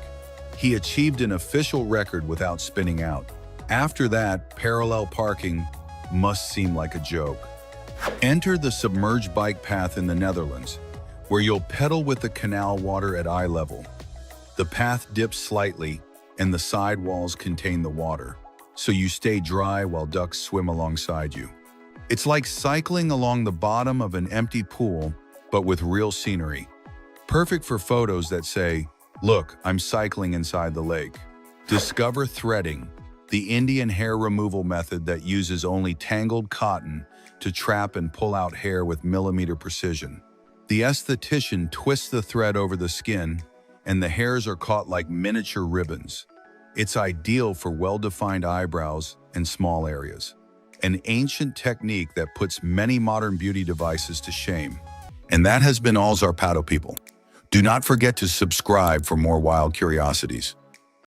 He achieved an official record without spinning out. After that, parallel parking must seem like a joke. Enter the submerged bike path in the Netherlands, where you'll pedal with the canal water at eye level. The path dips slightly, and the side walls contain the water, so you stay dry while ducks swim alongside you. It's like cycling along the bottom of an empty pool, but with real scenery. Perfect for photos that say, "Look, I'm cycling inside the lake." Discover threading, the Indian hair removal method that uses only tangled cotton to trap and pull out hair with millimeter precision. The esthetician twists the thread over the skin, and the hairs are caught like miniature ribbons. It's ideal for well-defined eyebrows and small areas. An ancient technique that puts many modern beauty devices to shame. And that has been all, Zarpado people. Do not forget to subscribe for more wild curiosities.